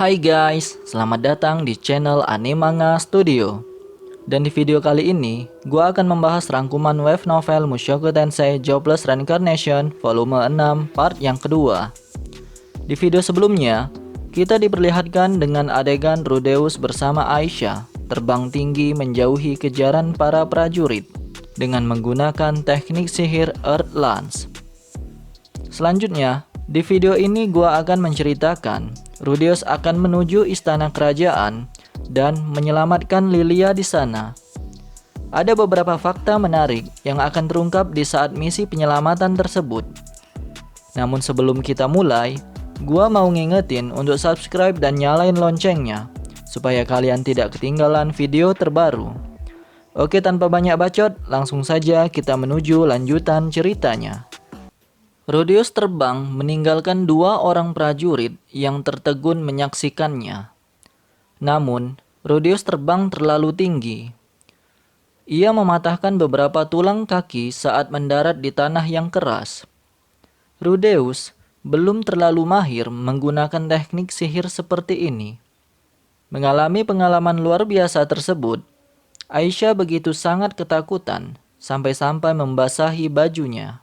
Hai guys, selamat datang di channel Animanga Studio. Dan di video kali ini, gua akan membahas rangkuman wave novel Mushoku Tensei Jobless Reincarnation volume 6 part yang kedua. Di video sebelumnya, kita diperlihatkan dengan adegan Rudeus bersama Aisyah terbang tinggi menjauhi kejaran para prajurit dengan menggunakan teknik sihir Earth Lance. Selanjutnya, di video ini gua akan menceritakan Rudeus akan menuju istana kerajaan dan menyelamatkan Lilia di sana. Ada beberapa fakta menarik yang akan terungkap di saat misi penyelamatan tersebut. Namun sebelum kita mulai, gua mau ngingetin untuk subscribe dan nyalain loncengnya supaya kalian tidak ketinggalan video terbaru. Oke, tanpa banyak bacot, langsung saja kita menuju lanjutan ceritanya. Rudeus terbang meninggalkan dua orang prajurit yang tertegun menyaksikannya. Namun, Rudeus terbang terlalu tinggi. Ia mematahkan beberapa tulang kaki saat mendarat di tanah yang keras. Rudeus belum terlalu mahir menggunakan teknik sihir seperti ini. Mengalami pengalaman luar biasa tersebut, Aisyah begitu sangat ketakutan sampai-sampai membasahi bajunya.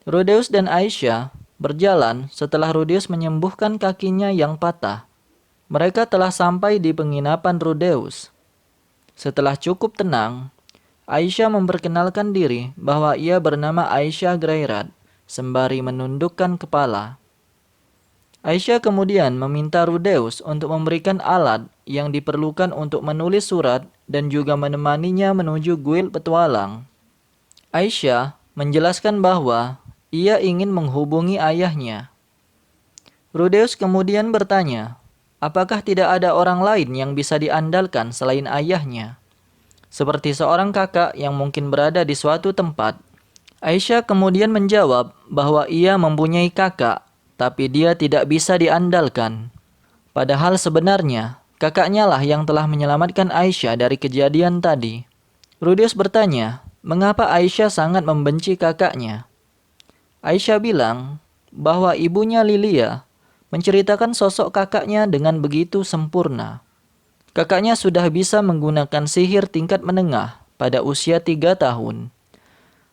Rudeus dan Aisyah berjalan setelah Rudeus menyembuhkan kakinya yang patah. Mereka telah sampai di penginapan Rudeus. Setelah cukup tenang, Aisyah memperkenalkan diri bahwa ia bernama Aisyah Greyrat, sembari menundukkan kepala. Aisyah kemudian meminta Rudeus untuk memberikan alat yang diperlukan untuk menulis surat dan juga menemaninya menuju kuil petualang. Aisyah menjelaskan bahwa ia ingin menghubungi ayahnya. Rudeus kemudian bertanya, apakah tidak ada orang lain yang bisa diandalkan selain ayahnya? Seperti seorang kakak yang mungkin berada di suatu tempat. Aisyah kemudian menjawab bahwa ia mempunyai kakak, tapi dia tidak bisa diandalkan. Padahal sebenarnya, kakaknya lah yang telah menyelamatkan Aisyah dari kejadian tadi. Rudeus bertanya, mengapa Aisyah sangat membenci kakaknya? Aisyah bilang bahwa ibunya Lilia menceritakan sosok kakaknya dengan begitu sempurna. Kakaknya sudah bisa menggunakan sihir tingkat menengah pada usia 3 tahun,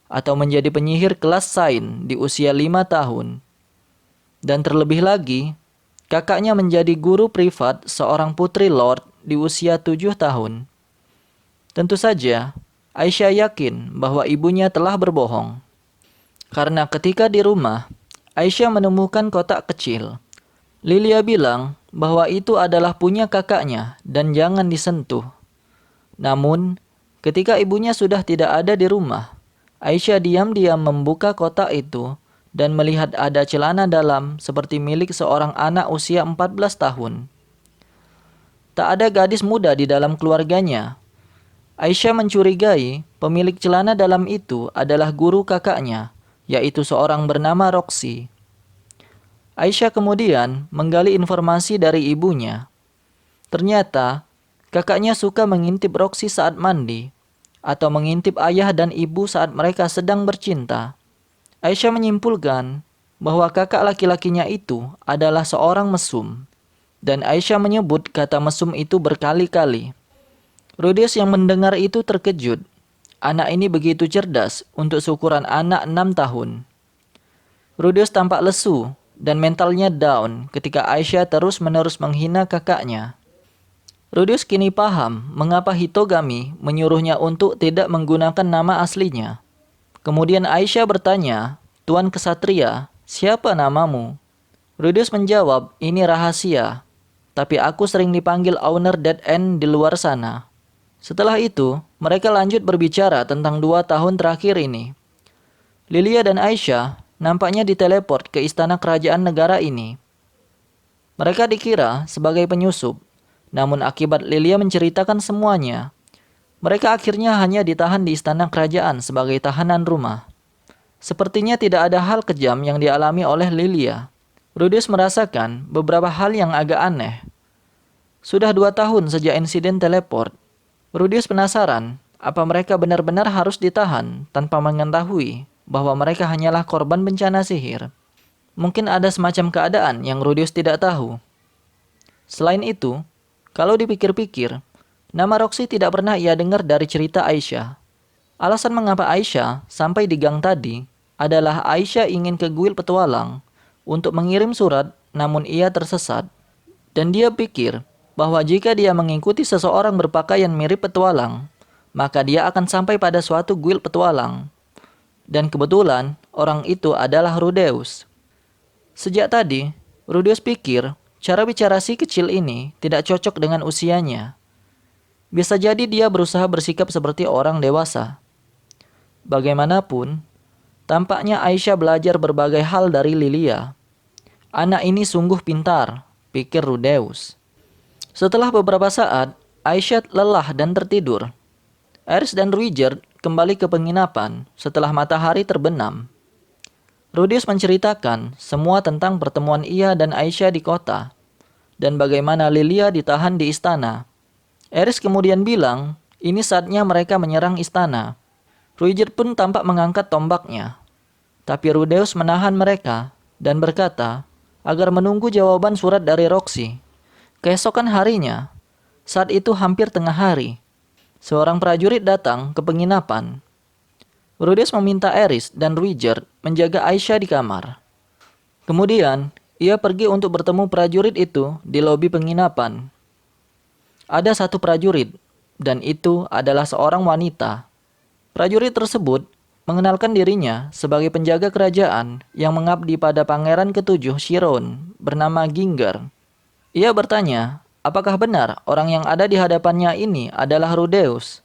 atau menjadi penyihir kelas Sain di usia 5 tahun. Dan terlebih lagi, kakaknya menjadi guru privat seorang putri Lord di usia 7 tahun. Tentu saja, Aisyah yakin bahwa ibunya telah berbohong. Karena ketika di rumah, Aisyah menemukan kotak kecil. Lilia bilang bahwa itu adalah punya kakaknya dan jangan disentuh. Namun, ketika ibunya sudah tidak ada di rumah, Aisyah diam-diam membuka kotak itu dan melihat ada celana dalam seperti milik seorang anak usia 14 tahun. Tak ada gadis muda di dalam keluarganya. Aisyah mencurigai pemilik celana dalam itu adalah guru kakaknya, yaitu seorang bernama Roxy. Aisyah kemudian menggali informasi dari ibunya. Ternyata, kakaknya suka mengintip Roxy saat mandi, atau mengintip ayah dan ibu saat mereka sedang bercinta. Aisyah menyimpulkan bahwa kakak laki-lakinya itu adalah seorang mesum, dan Aisyah menyebut kata mesum itu berkali-kali. Rudeus yang mendengar itu terkejut. Anak ini begitu cerdas untuk seukuran anak 6 tahun. Rudeus tampak lesu dan mentalnya down ketika Aisyah terus-menerus menghina kakaknya. Rudeus kini paham mengapa Hitogami menyuruhnya untuk tidak menggunakan nama aslinya. Kemudian Aisyah bertanya, "Tuan Kesatria, siapa namamu?" Rudeus menjawab, "Ini rahasia, tapi aku sering dipanggil owner Dead End di luar sana." Setelah itu, mereka lanjut berbicara tentang 2 tahun terakhir ini. Lilia dan Aisyah nampaknya diteleport ke istana kerajaan negara ini. Mereka dikira sebagai penyusup, namun akibat Lilia menceritakan semuanya, mereka akhirnya hanya ditahan di istana kerajaan sebagai tahanan rumah. Sepertinya tidak ada hal kejam yang dialami oleh Lilia. Rudeus merasakan beberapa hal yang agak aneh. Sudah 2 tahun sejak insiden teleport. Rudeus penasaran, apa mereka benar-benar harus ditahan tanpa mengetahui bahwa mereka hanyalah korban bencana sihir. Mungkin ada semacam keadaan yang Rudeus tidak tahu. Selain itu, kalau dipikir-pikir, nama Roxy tidak pernah ia dengar dari cerita Aisyah. Alasan mengapa Aisyah sampai di gang tadi adalah Aisyah ingin ke kuil petualang untuk mengirim surat, namun ia tersesat. Dan dia pikir bahwa jika dia mengikuti seseorang berpakaian mirip petualang, maka dia akan sampai pada suatu kuil petualang. Dan kebetulan orang itu adalah Rudeus. Sejak tadi, Rudeus pikir cara bicara si kecil ini tidak cocok dengan usianya. Bisa jadi dia berusaha bersikap seperti orang dewasa. Bagaimanapun, tampaknya Aisyah belajar berbagai hal dari Lilia. Anak ini sungguh pintar, pikir Rudeus. Setelah beberapa saat, Aisyah lelah dan tertidur. Aris dan Ruijerd kembali ke penginapan setelah matahari terbenam. Rudeus menceritakan semua tentang pertemuan ia dan Aisyah di kota, dan bagaimana Lilia ditahan di istana. Aris kemudian bilang, ini saatnya mereka menyerang istana. Ruijerd pun tampak mengangkat tombaknya. Tapi Rudeus menahan mereka dan berkata agar menunggu jawaban surat dari Roxy. Keesokan harinya, saat itu hampir tengah hari, seorang prajurit datang ke penginapan. Rudeus meminta Aris dan Ruijerd menjaga Aisyah di kamar. Kemudian, ia pergi untuk bertemu prajurit itu di lobi penginapan. Ada satu prajurit, dan itu adalah seorang wanita. Prajurit tersebut mengenalkan dirinya sebagai penjaga kerajaan yang mengabdi pada pangeran ketujuh Chiron bernama Ginger. Ia bertanya, apakah benar orang yang ada di hadapannya ini adalah Rudeus?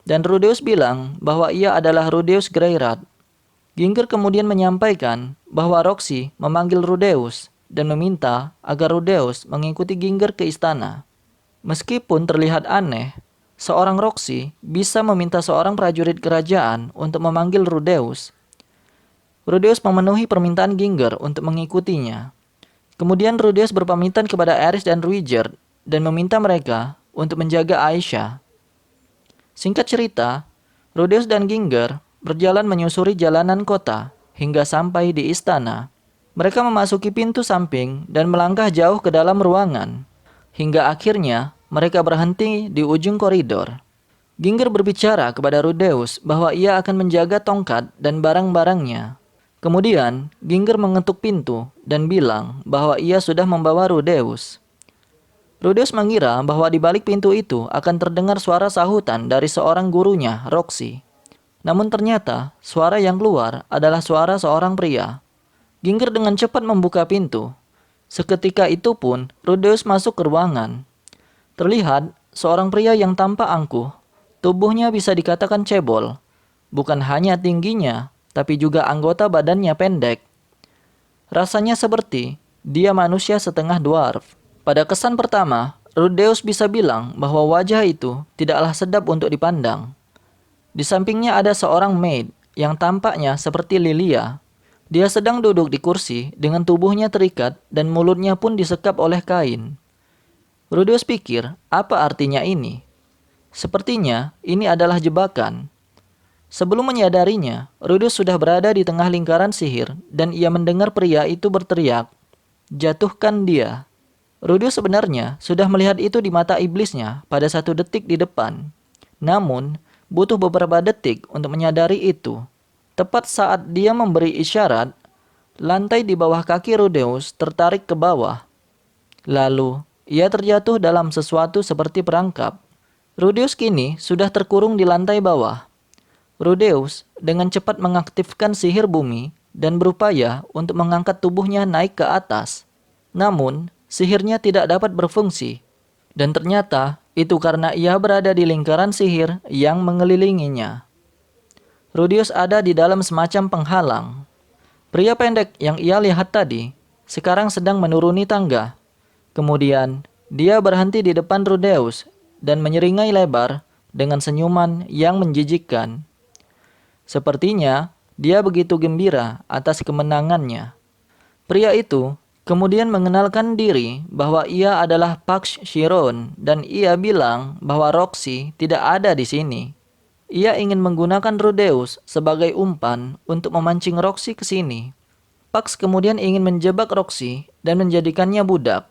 Dan Rudeus bilang bahwa ia adalah Rudeus Greyrat. Ginger kemudian menyampaikan bahwa Roxy memanggil Rudeus dan meminta agar Rudeus mengikuti Ginger ke istana. Meskipun terlihat aneh, seorang Roxy bisa meminta seorang prajurit kerajaan untuk memanggil Rudeus. Rudeus memenuhi permintaan Ginger untuk mengikutinya. Kemudian Rudeus berpamitan kepada Aris dan Ruijerd dan meminta mereka untuk menjaga Aisyah. Singkat cerita, Rudeus dan Ginger berjalan menyusuri jalanan kota hingga sampai di istana. Mereka memasuki pintu samping dan melangkah jauh ke dalam ruangan. Hingga akhirnya mereka berhenti di ujung koridor. Ginger berbicara kepada Rudeus bahwa ia akan menjaga tongkat dan barang-barangnya. Kemudian, Ginger mengetuk pintu dan bilang bahwa ia sudah membawa Rudeus. Rudeus mengira bahwa di balik pintu itu akan terdengar suara sahutan dari seorang gurunya, Roxy. Namun ternyata, suara yang keluar adalah suara seorang pria. Ginger dengan cepat membuka pintu. Seketika itu pun, Rudeus masuk ke ruangan. Terlihat, seorang pria yang tampak angkuh. Tubuhnya bisa dikatakan cebol. Bukan hanya tingginya, tapi juga anggota badannya pendek. Rasanya seperti dia manusia setengah dwarf. Pada kesan pertama, Rudeus bisa bilang bahwa wajah itu tidaklah sedap untuk dipandang. Di sampingnya ada seorang maid yang tampaknya seperti Lilia. Dia sedang duduk di kursi dengan tubuhnya terikat dan mulutnya pun disekap oleh kain. Rudeus pikir, apa artinya ini? Sepertinya ini adalah jebakan. Sebelum menyadarinya, Rudeus sudah berada di tengah lingkaran sihir dan ia mendengar pria itu berteriak, "Jatuhkan dia." Rudeus sebenarnya sudah melihat itu di mata iblisnya pada satu detik di depan. Namun, butuh beberapa detik untuk menyadari itu. Tepat saat dia memberi isyarat, lantai di bawah kaki Rudeus tertarik ke bawah. Lalu, ia terjatuh dalam sesuatu seperti perangkap. Rudeus kini sudah terkurung di lantai bawah. Rudeus dengan cepat mengaktifkan sihir bumi dan berupaya untuk mengangkat tubuhnya naik ke atas. Namun, sihirnya tidak dapat berfungsi. Dan ternyata itu karena ia berada di lingkaran sihir yang mengelilinginya. Rudeus ada di dalam semacam penghalang. Pria pendek yang ia lihat tadi sekarang sedang menuruni tangga. Kemudian, dia berhenti di depan Rudeus dan menyeringai lebar dengan senyuman yang menjijikkan. Sepertinya dia begitu gembira atas kemenangannya. Pria itu kemudian mengenalkan diri bahwa ia adalah Pax Chiron dan ia bilang bahwa Roxy tidak ada di sini. Ia ingin menggunakan Rudeus sebagai umpan untuk memancing Roxy ke sini. Pax kemudian ingin menjebak Roxy dan menjadikannya budak.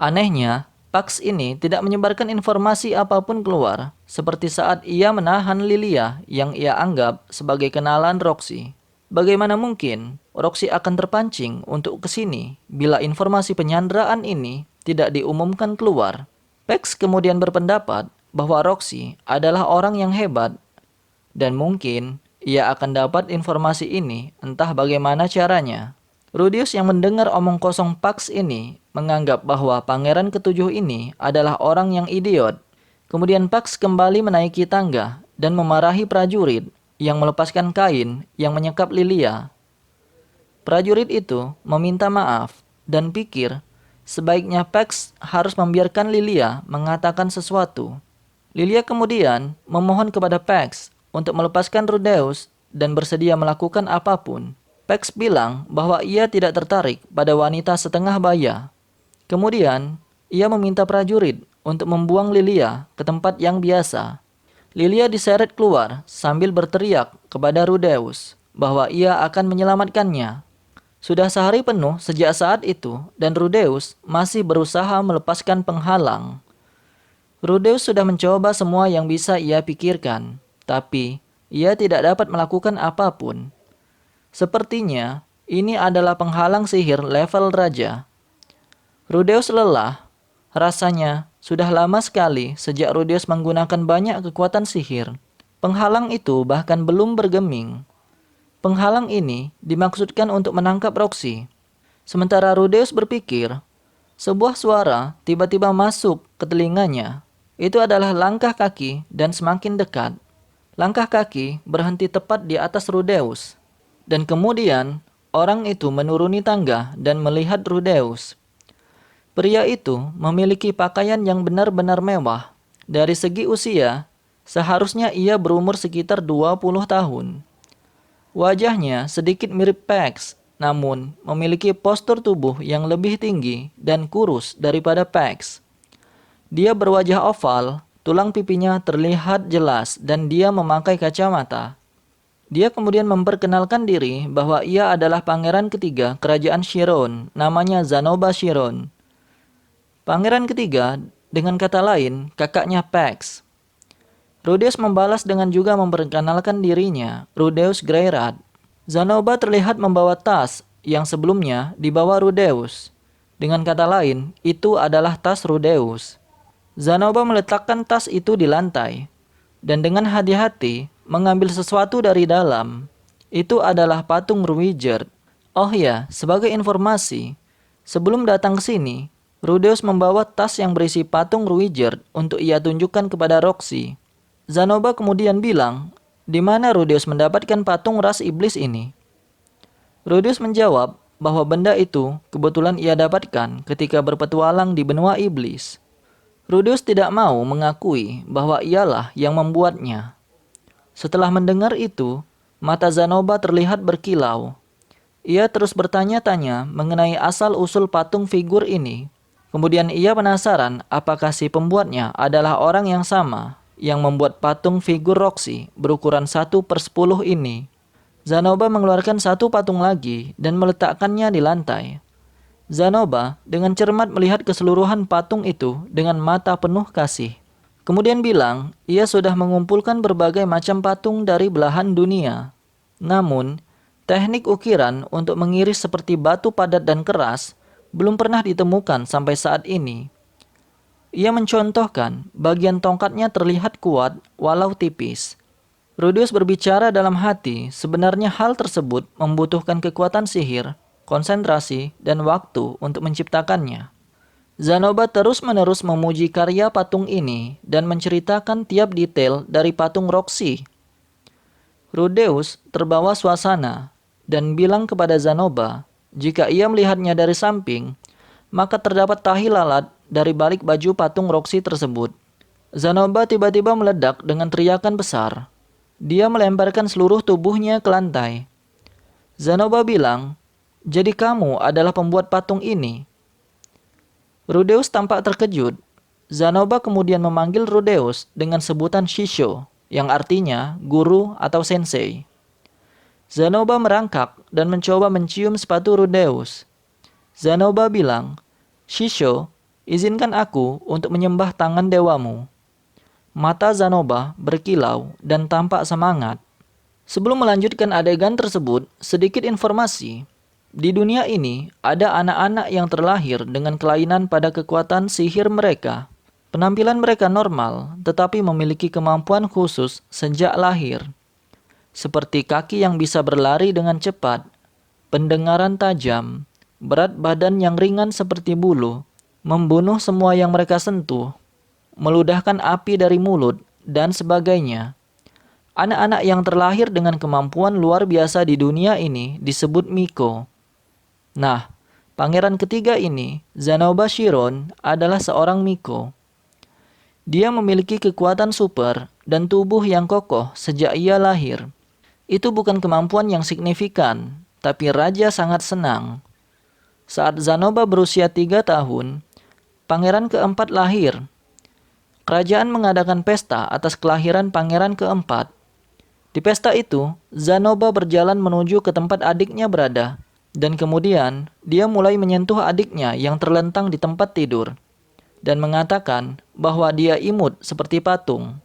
Anehnya, Pax ini tidak menyebarkan informasi apapun keluar, seperti saat ia menahan Lilia yang ia anggap sebagai kenalan Roxy. Bagaimana mungkin Roxy akan terpancing untuk ke sini bila informasi penyanderaan ini tidak diumumkan keluar? Pax kemudian berpendapat bahwa Roxy adalah orang yang hebat dan mungkin ia akan dapat informasi ini entah bagaimana caranya. Rudius yang mendengar omong kosong Pax ini menganggap bahwa pangeran ketujuh ini adalah orang yang idiot. Kemudian Pax kembali menaiki tangga dan memarahi prajurit yang melepaskan kain yang menyekap Lilia. Prajurit itu meminta maaf dan pikir sebaiknya Pax harus membiarkan Lilia mengatakan sesuatu. Lilia kemudian memohon kepada Pax untuk melepaskan Rudeus dan bersedia melakukan apapun. Pax bilang bahwa ia tidak tertarik pada wanita setengah baya. Kemudian, ia meminta prajurit untuk membuang Lilia ke tempat yang biasa. Lilia diseret keluar sambil berteriak kepada Rudeus bahwa ia akan menyelamatkannya. Sudah sehari penuh sejak saat itu dan Rudeus masih berusaha melepaskan penghalang. Rudeus sudah mencoba semua yang bisa ia pikirkan, tapi ia tidak dapat melakukan apapun. Sepertinya ini adalah penghalang sihir level raja. Rudeus lelah. Rasanya sudah lama sekali sejak Rudeus menggunakan banyak kekuatan sihir. Penghalang itu bahkan belum bergeming. Penghalang ini dimaksudkan untuk menangkap Roxy. Sementara Rudeus berpikir, sebuah suara tiba-tiba masuk ke telinganya. Itu adalah langkah kaki dan semakin dekat. Langkah kaki berhenti tepat di atas Rudeus. Dan kemudian, orang itu menuruni tangga dan melihat Rudeus. Pria itu memiliki pakaian yang benar-benar mewah. Dari segi usia, seharusnya ia berumur sekitar 20 tahun. Wajahnya sedikit mirip Pax, namun memiliki postur tubuh yang lebih tinggi dan kurus daripada Pax. Dia berwajah oval, tulang pipinya terlihat jelas dan dia memakai kacamata. Dia kemudian memperkenalkan diri bahwa ia adalah pangeran ketiga kerajaan Chiron, namanya Zanoba Chiron. Pangeran ketiga, dengan kata lain, kakaknya Pax. Rudeus membalas dengan juga memperkenalkan dirinya, Rudeus Greyrat. Zanoba terlihat membawa tas yang sebelumnya dibawa Rudeus. Dengan kata lain, itu adalah tas Rudeus. Zanoba meletakkan tas itu di lantai, dan dengan hati-hati mengambil sesuatu dari dalam. Itu adalah patung Ruijerd. Oh ya, sebagai informasi, sebelum datang ke sini, Rudeus membawa tas yang berisi patung Ruijerd untuk ia tunjukkan kepada Roxy. Zanoba kemudian bilang, di mana Rudeus mendapatkan patung ras iblis ini? Rudeus menjawab bahwa benda itu kebetulan ia dapatkan ketika berpetualang di benua iblis. Rudeus tidak mau mengakui bahwa ialah yang membuatnya. Setelah mendengar itu, mata Zanoba terlihat berkilau. Ia terus bertanya-tanya mengenai asal-usul patung figur ini. Kemudian ia penasaran apakah si pembuatnya adalah orang yang sama yang membuat patung figur Roxy berukuran 1/10 ini. Zanoba mengeluarkan satu patung lagi dan meletakkannya di lantai. Zanoba dengan cermat melihat keseluruhan patung itu dengan mata penuh kasih. Kemudian bilang, ia sudah mengumpulkan berbagai macam patung dari belahan dunia. Namun, teknik ukiran untuk mengiris seperti batu padat dan keras belum pernah ditemukan sampai saat ini. Ia mencontohkan bagian tongkatnya terlihat kuat walau tipis. Rudeus berbicara dalam hati, sebenarnya hal tersebut membutuhkan kekuatan sihir, konsentrasi, dan waktu untuk menciptakannya. Zanoba terus-menerus memuji karya patung ini dan menceritakan tiap detail dari patung Roxy. Rudeus terbawa suasana dan bilang kepada Zanoba, jika ia melihatnya dari samping, maka terdapat tahi lalat dari balik baju patung Roxy tersebut. Zanoba tiba-tiba meledak dengan teriakan besar. Dia melemparkan seluruh tubuhnya ke lantai. Zanoba bilang, jadi kamu adalah pembuat patung ini. Rudeus tampak terkejut. Zanoba kemudian memanggil Rudeus dengan sebutan Shisho, yang artinya guru atau sensei. Zanoba merangkak dan mencoba mencium sepatu Rudeus. Zanoba bilang, Shisho, izinkan aku untuk menyembah tangan dewamu." Mata Zanoba berkilau dan tampak semangat. Sebelum melanjutkan adegan tersebut, sedikit informasi. Di dunia ini, ada anak-anak yang terlahir dengan kelainan pada kekuatan sihir mereka. Penampilan mereka normal, tetapi memiliki kemampuan khusus sejak lahir. Seperti kaki yang bisa berlari dengan cepat, pendengaran tajam, berat badan yang ringan seperti bulu, membunuh semua yang mereka sentuh, meludahkan api dari mulut, dan sebagainya. Anak-anak yang terlahir dengan kemampuan luar biasa di dunia ini disebut Miko. Nah, pangeran ketiga ini, Zanoba Shiron, adalah seorang Miko. Dia memiliki kekuatan super dan tubuh yang kokoh sejak ia lahir. Itu bukan kemampuan yang signifikan, tapi raja sangat senang. Saat Zanoba berusia 3 tahun, pangeran keempat lahir. Kerajaan mengadakan pesta atas kelahiran pangeran keempat. Di pesta itu, Zanoba berjalan menuju ke tempat adiknya berada, dan kemudian dia mulai menyentuh adiknya yang terlentang di tempat tidur, dan mengatakan bahwa dia imut seperti patung.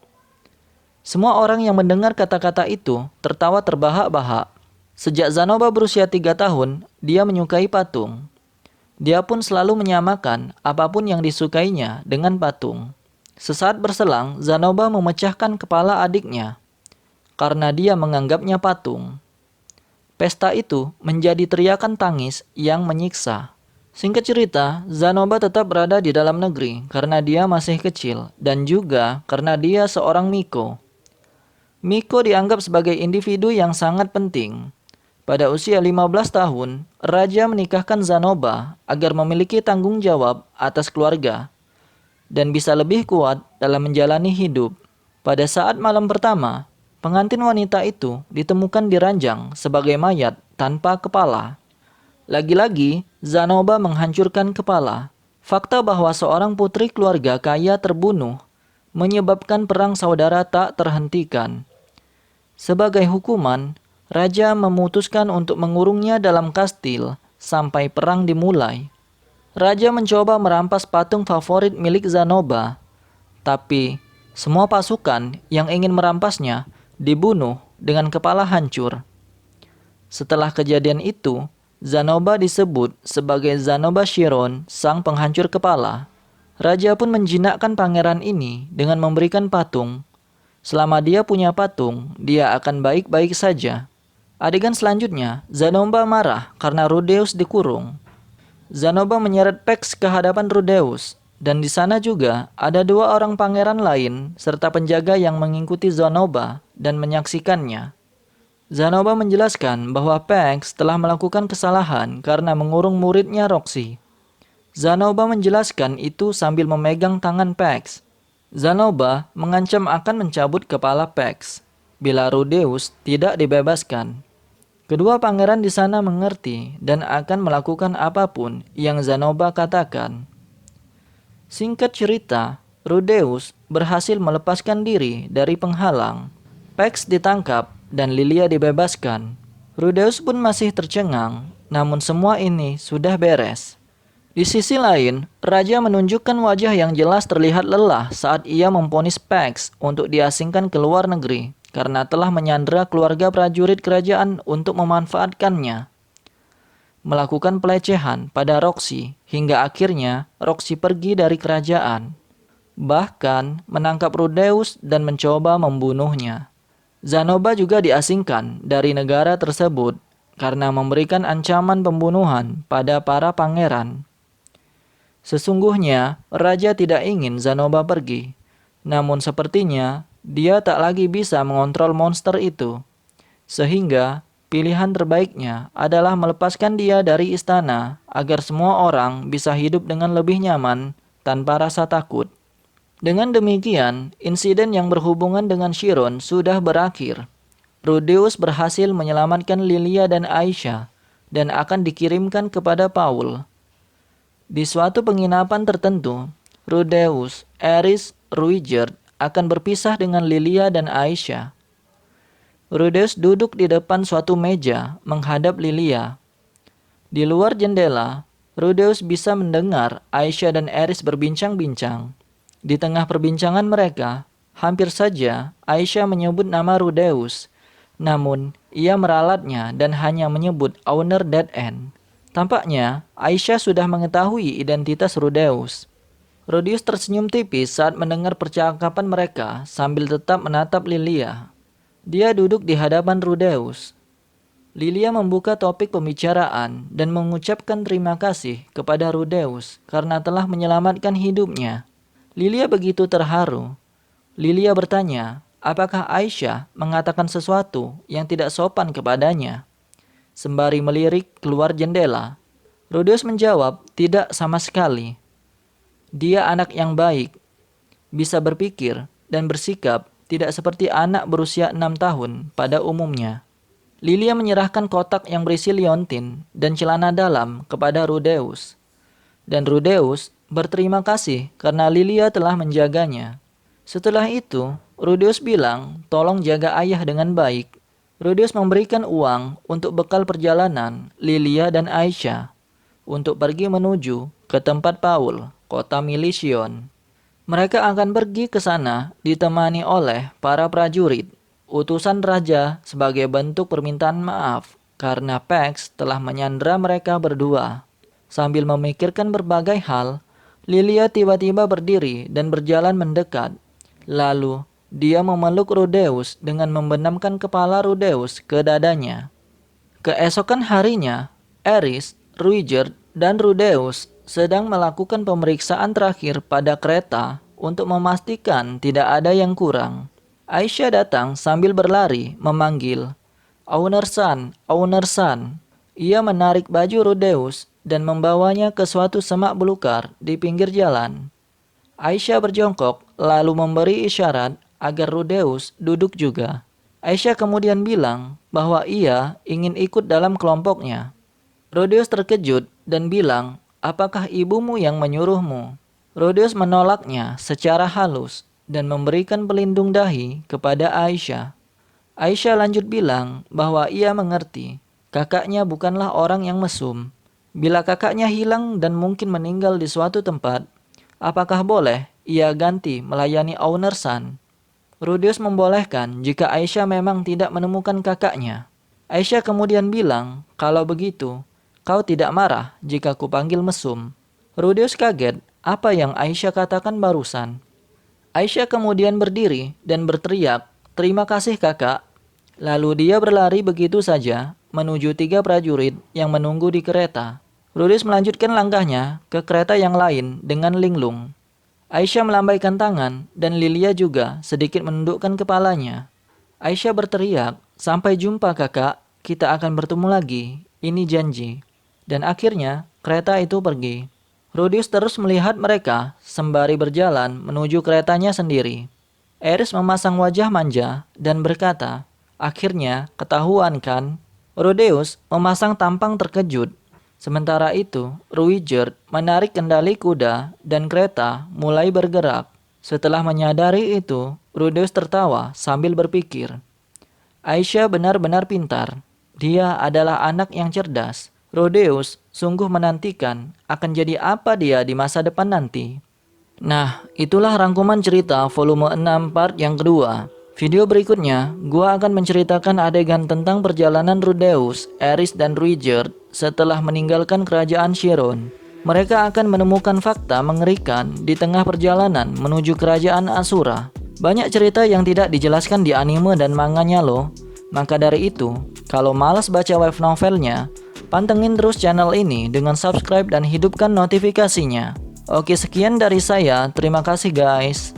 Semua orang yang mendengar kata-kata itu tertawa terbahak-bahak. Sejak Zanoba berusia 3 tahun, dia menyukai patung. Dia pun selalu menyamakan apapun yang disukainya dengan patung. Sesaat berselang, Zanoba memecahkan kepala adiknya karena dia menganggapnya patung. Pesta itu menjadi teriakan tangis yang menyiksa. Singkat cerita, Zanoba tetap berada di dalam negeri karena dia masih kecil dan juga karena dia seorang Miko. Miko dianggap sebagai individu yang sangat penting. Pada usia 15 tahun, raja menikahkan Zanoba agar memiliki tanggung jawab atas keluarga dan bisa lebih kuat dalam menjalani hidup. Pada saat malam pertama, pengantin wanita itu ditemukan diranjang sebagai mayat tanpa kepala. Lagi-lagi, Zanoba menghancurkan kepala. Fakta bahwa seorang putri keluarga kaya terbunuh menyebabkan perang saudara tak terhentikan. Sebagai hukuman, raja memutuskan untuk mengurungnya dalam kastil sampai perang dimulai. Raja mencoba merampas patung favorit milik Zanoba, tapi semua pasukan yang ingin merampasnya dibunuh dengan kepala hancur. Setelah kejadian itu, Zanoba disebut sebagai Zanoba Shiron, sang penghancur kepala. Raja pun menjinakkan pangeran ini dengan memberikan patung. Selama dia punya patung, dia akan baik-baik saja. Adegan selanjutnya, Zanoba marah karena Rudeus dikurung. Zanoba menyeret Pax ke hadapan Rudeus, dan di sana juga ada 2 orang pangeran lain serta penjaga yang mengikuti Zanoba dan menyaksikannya. Zanoba menjelaskan bahwa Pax telah melakukan kesalahan karena mengurung muridnya Roxy. Zanoba menjelaskan itu sambil memegang tangan Pax. Zanoba mengancam akan mencabut kepala Pax bila Rudeus tidak dibebaskan. Kedua pangeran di sana mengerti dan akan melakukan apapun yang Zanoba katakan. Singkat cerita, Rudeus berhasil melepaskan diri dari penghalang. Pax ditangkap dan Lilia dibebaskan. Rudeus pun masih tercengang, namun semua ini sudah beres. Di sisi lain, raja menunjukkan wajah yang jelas terlihat lelah saat ia memvonis Pax untuk diasingkan ke luar negeri karena telah menyandera keluarga prajurit kerajaan untuk memanfaatkannya. Melakukan pelecehan pada Roxy hingga akhirnya Roxy pergi dari kerajaan. Bahkan menangkap Rudeus dan mencoba membunuhnya. Zanoba juga diasingkan dari negara tersebut karena memberikan ancaman pembunuhan pada para pangeran. Sesungguhnya, raja tidak ingin Zanoba pergi. Namun sepertinya, dia tak lagi bisa mengontrol monster itu. Sehingga, pilihan terbaiknya adalah melepaskan dia dari istana agar semua orang bisa hidup dengan lebih nyaman tanpa rasa takut. Dengan demikian, insiden yang berhubungan dengan Chiron sudah berakhir. Rudeus berhasil menyelamatkan Lilia dan Aisyah dan akan dikirimkan kepada Paul. Di suatu penginapan tertentu, Rudeus, Eris, Ruigerd akan berpisah dengan Lilia dan Aisyah. Rudeus duduk di depan suatu meja menghadap Lilia. Di luar jendela, Rudeus bisa mendengar Aisyah dan Eris berbincang-bincang. Di tengah perbincangan mereka, hampir saja Aisyah menyebut nama Rudeus. Namun, ia meralatnya dan hanya menyebut owner dead end. Tampaknya, Aisyah sudah mengetahui identitas Rudeus. Rudeus tersenyum tipis saat mendengar percakapan mereka sambil tetap menatap Lilia. Dia duduk di hadapan Rudeus. Lilia membuka topik pembicaraan dan mengucapkan terima kasih kepada Rudeus karena telah menyelamatkan hidupnya. Lilia begitu terharu. Lilia bertanya, apakah Aisyah mengatakan sesuatu yang tidak sopan kepadanya? Sembari melirik keluar jendela, Rudeus menjawab, tidak sama sekali. Dia anak yang baik, bisa berpikir dan bersikap tidak seperti anak berusia 6 tahun pada umumnya. Lilia menyerahkan kotak yang berisi liontin dan celana dalam kepada Rudeus. Dan Rudeus berterima kasih karena Lilia telah menjaganya. Setelah itu, Rudeus bilang, tolong jaga ayah dengan baik. Rudeus memberikan uang untuk bekal perjalanan Lilia dan Aisyah untuk pergi menuju ke tempat Paul, kota Milision. Mereka akan pergi ke sana ditemani oleh para prajurit, utusan raja sebagai bentuk permintaan maaf karena Pax telah menyandera mereka berdua. Sambil memikirkan berbagai hal, Lilia tiba-tiba berdiri dan berjalan mendekat. Lalu, dia memeluk Rudeus dengan membenamkan kepala Rudeus ke dadanya. Keesokan harinya, Eris, Ruiger, dan Rudeus sedang melakukan pemeriksaan terakhir pada kereta untuk memastikan tidak ada yang kurang. Aisyah datang sambil berlari memanggil, "Owner San, Owner San." Ia menarik baju Rudeus dan membawanya ke suatu semak belukar di pinggir jalan. Aisyah berjongkok lalu memberi isyarat agar Rudeus duduk juga. Aisyah kemudian bilang bahwa ia ingin ikut dalam kelompoknya. Rudeus terkejut dan bilang, "Apakah ibumu yang menyuruhmu?" Rudeus menolaknya secara halus dan memberikan pelindung dahi kepada Aisyah. Aisyah lanjut bilang bahwa ia mengerti, kakaknya bukanlah orang yang mesum. Bila kakaknya hilang dan mungkin meninggal di suatu tempat, apakah boleh ia ganti melayani owner San? Rudeus membolehkan jika Aisyah memang tidak menemukan kakaknya. Aisyah kemudian bilang, kalau begitu, kau tidak marah jika kupanggil mesum. Rudeus kaget apa yang Aisyah katakan barusan. Aisyah kemudian berdiri dan berteriak, "Terima kasih kakak." Lalu dia berlari begitu saja menuju 3 prajurit yang menunggu di kereta. Rudeus melanjutkan langkahnya ke kereta yang lain dengan linglung. Aisyah melambaikan tangan dan Lilia juga sedikit menundukkan kepalanya. Aisyah berteriak, "Sampai jumpa kakak, kita akan bertemu lagi, ini janji." Dan akhirnya kereta itu pergi. Rudeus terus melihat mereka sembari berjalan menuju keretanya sendiri. Eris memasang wajah manja dan berkata, "Akhirnya ketahuan kan?" Rudeus memasang tampang terkejut. Sementara itu, Ruiger menarik kendali kuda dan kereta mulai bergerak. Setelah menyadari itu, Rudeus tertawa sambil berpikir, Aisyah benar-benar pintar. Dia adalah anak yang cerdas. Rudeus sungguh menantikan akan jadi apa dia di masa depan nanti. Nah, itulah rangkuman cerita volume 6 part yang kedua. Video berikutnya, gua akan menceritakan adegan tentang perjalanan Rudeus, Eris, dan Ruiger setelah meninggalkan kerajaan Chiron. Mereka akan menemukan fakta mengerikan di tengah perjalanan menuju kerajaan Asura. Banyak cerita yang tidak dijelaskan di anime dan manganya loh. Maka dari itu, kalau malas baca web novelnya, pantengin terus channel ini dengan subscribe dan hidupkan notifikasinya. Oke, sekian dari saya. Terima kasih guys.